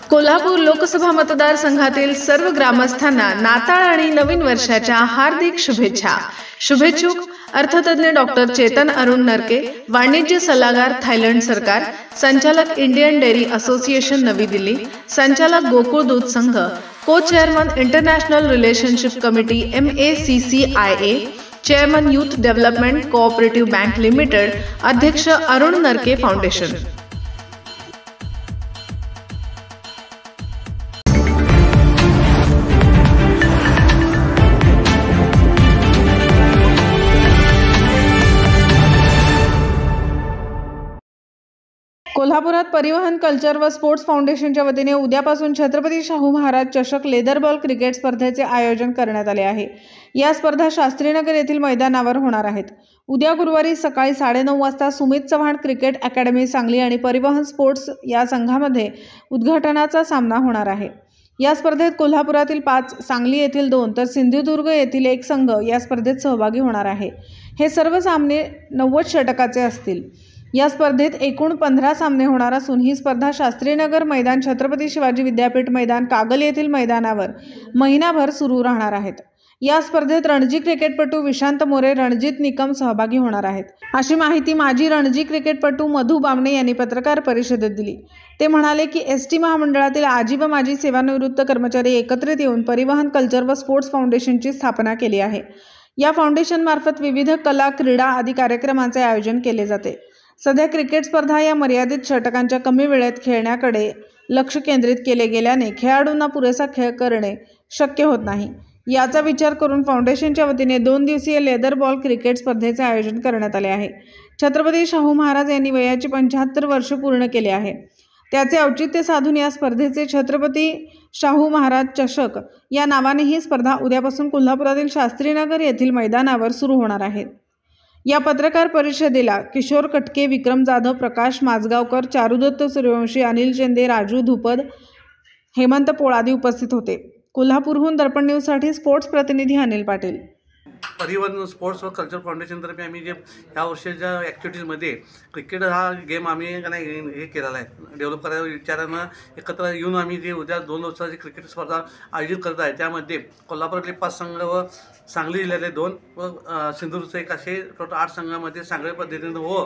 कोल्हापूर लोकसभा मतदारसंघातील सर्व ग्रामस्थांना नाताळ आणि नवीन वर्षाच्या हार्दिक शुभेच्छा। शुभेच्छुक अर्थतज्ञ डॉक्टर चेतन अरुण नरके, वाणिज्य सल्लागार थायलंड सरकार, संचालक इंडियन डेअरी असोसिएशन नवी दिल्ली, संचालक गोकुळ दूध संघ, को chairman international relationship committee MACCIA, chairman youth development cooperative bank limited, अध्यक्ष अरुण नरके फाउंडेशन। कोल्हापुरात परिवहन कल्चर व स्पोर्ट्स फाउंडेशनच्या वतीने उद्यापासून छत्रपती शाहू महाराज चषक लेदर बॉल क्रिकेट स्पर्धेचे आयोजन करण्यात आले आहे। या स्पर्धा शास्त्रीनगर येथील मैदानावर होणार आहेत। उद्या गुरुवारी सकाळी 9:30 वाजता सुमित चव्हाण क्रिकेट अकॅडमी सांगली आणि परिवहन स्पोर्ट्स या संघामध्ये उद्घाटनाचा सामना होणार आहे। या स्पर्धेत कोल्हापुरातील 5, सांगली येथील 2 तर सिंधुदुर्ग येथील 1 संघ या स्पर्धेत सहभागी होणार आहे। हे सर्व सामने 90 षटकाचे असतील। या स्पर्धेत एकूण 15 सामने होणार असून ही स्पर्धा शास्त्रीनगर मैदान, छत्रपती शिवाजी विद्यापीठ मैदान, कागल येथील मैदानावर महिनाभर सुरू राहणार आहेत। या स्पर्धेत रणजी क्रिकेटपटू विशांत मोरे, रणजित निकम सहभागी होणार आहेत, अशी माहिती माजी रणजी क्रिकेटपटू मधु बामणे यांनी पत्रकार परिषदेत दिली। ते म्हणाले की ST महामंडळातील आजी व माजी सेवानिवृत्त कर्मचारी एकत्रित येऊन परिवहन कल्चर व स्पोर्ट्स फाउंडेशनची स्थापना केली आहे। या फाउंडेशनमार्फत विविध कला, क्रीडा आदी कार्यक्रमांचे आयोजन केले जाते। सध्या क्रिकेट स्पर्धा या मर्यादित षटकांच्या कमी वेळेत खेळण्याकडे लक्ष केंद्रित केले गेल्याने खेळाडूंना पुरेसा खेळ करणे शक्य होत नाही। याचा विचार करून फाउंडेशनच्या वतीने 2 दिवसीय लेदर बॉल क्रिकेट स्पर्धेचे आयोजन करण्यात आले आहे। छत्रपती शाहू महाराज यांनी वयाची 75 वर्ष पूर्ण केले आहे। त्याचे औचित्य साधून या स्पर्धेचे छत्रपती शाहू महाराज चषक या नावाने ही स्पर्धा उद्यापासून कोल्हापुरातील शास्त्रीनगर येथील मैदानावर सुरू होणार आहे। या पत्रकार परिषदेला किशोर कटके, विक्रम जाधव, प्रकाश माजगावकर, चारुदत्त सूर्यवंशी, अनिल चेंदे, राजू धुपद, हेमंत पोळादी उपस्थित होते। कोल्हापूरहून दर्पण न्यूजसाठी स्पोर्ट्स प्रतिनिधी अनिल पाटील। परिवहन स्पोर्ट्स व कल्चर फाउंडेशनतर्फे आम्ही जे ह्या वर्षाच्या ॲक्टिव्हिटीजमध्ये क्रिकेट हा गेम आम्ही हे केलेला आहे, डेव्हलप करायच्या विचारानं एकत्र येऊन आम्ही जे उद्या 2 दिवसाची क्रिकेट स्पर्धा आयोजित करत आहे। त्यामध्ये कोल्हापुरातले 5 संघ व सांगली जिल्ह्यातले 2 व सिंधुदुर्गचे 1 असे टोटल 8 संघामध्ये चांगल्या पद्धतीनं व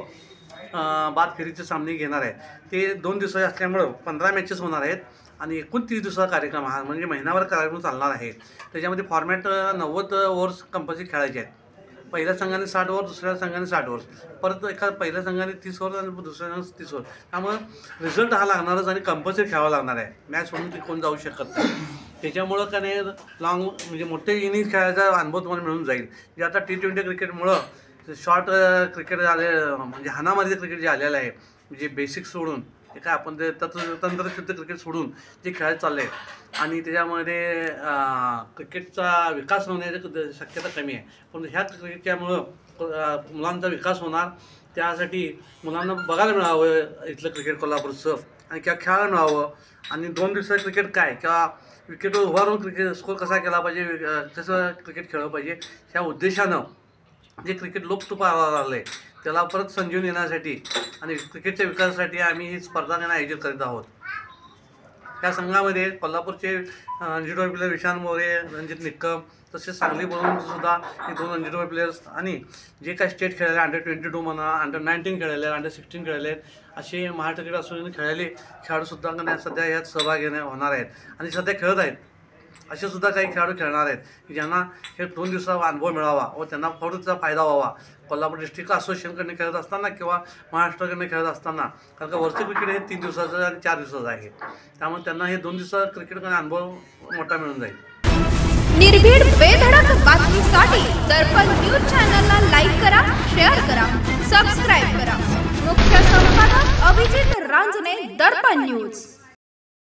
बाद फेरीचे सामने घेणार आहे। ते 2 दिवसाचे असल्यामुळं 15 मॅचेस होणार आहेत आणि एकूण 30 दिवसाचा कार्यक्रम हा म्हणजे महिनाभर कार्यक्रम चालणार आहे। त्याच्यामध्ये फॉर्मॅट 90 ओव्हर्स कंपल्सरी खेळायचे आहेत। पहिल्या संघाने 60 ओव्हर, दुसऱ्या संघाने 60 ओव्हर्स, परत पहिल्या संघाने 30 ओव्हर आणि दुसऱ्या संघाने 30 ओव्हर। त्यामुळे रिझल्ट हा लागणारच आणि कंपल्सरी खेळावा लागणार आहे। मॅच म्हणून ते कोण जाऊ शकत नाही। त्याच्यामुळं का नाही लॉंग म्हणजे मोठे इनिंग्स खेळायचा अनुभव तुम्हाला मिळून जाईल। जे आता T20 क्रिकेटमुळं शॉर्ट क्रिकेट आले म्हणजे हानामारीचं क्रिकेट जे आलेलं आहे, म्हणजे बेसिक सोडून हे काय आपण ते तंत्रशुद्ध क्रिकेट सोडून जे खेळायला चालले आहे आणि त्याच्यामध्ये क्रिकेटचा विकास होण्याची शक्यता कमी आहे। पण ह्या क्रिकेटच्यामुळं मुलांचा विकास होणार, त्यासाठी मुलांना बघायला मिळावं इथलं क्रिकेट कोल्हापूरचं आणि किंवा खेळायला मिळावं आणि 2 दिवसाचं क्रिकेट काय किंवा विकेटवर उभारून क्रिकेट स्कोर कसा केला पाहिजे, कसं क्रिकेट खेळलं पाहिजे, ह्या उद्देशानं जे क्रिकेट लोकतुप लागलं आहे त्याला परत संजीवनी येण्यासाठी आणि क्रिकेटच्या विकासासाठी आम्ही ही स्पर्धा आयोजित करीत आहोत। त्या संघामध्ये कोल्हापूरचे रणजी ट्रॉफी प्लेयर विशांत मोरे, रणजित निकम, तसेच सांगलीवरून सुद्धा हे 2 रणजी ट्रॉफी प्लेयर्स आणि जे काही स्टेट खेळायले अंडर-22 म्हणा, अंडर-19 खेळायले, अंडर-16 खेळायले, असे महाराष्ट्र क्रिकेट असोसिएशन खेळायले खेळाडूसुद्धा सध्या यात सहभागी होणार आहेत आणि सध्या खेळत आहेत। असे सुद्धा काही खेळाडू खेळणार आहेत की ज्यांना हे 2 दिवसाचा अनुभव मिळावा व त्यांना फौडचा फायदा व्हावा। कोल्हापूर डिस्ट्रिक्ट असोसिएशनकडनं खेळत असताना किंवा महाराष्ट्राकडनं खेळत असताना, कारण का वरचं क्रिकेट हे 3 दिवसाचं आणि 4 दिवसाचं आहे, त्यामुळे त्यांना हे 2 दिवसाचा क्रिकेटचा अनुभव मोठा मिळून जाईल। निर्भीड बेधडक बातमीसाठी दर्पण न्यूज चॅनलला लाईक करा, शेअर करा, सबस्क्राईब करा। मुख्य संपादक अभिजित रांजणे, दर्पण न्यूज।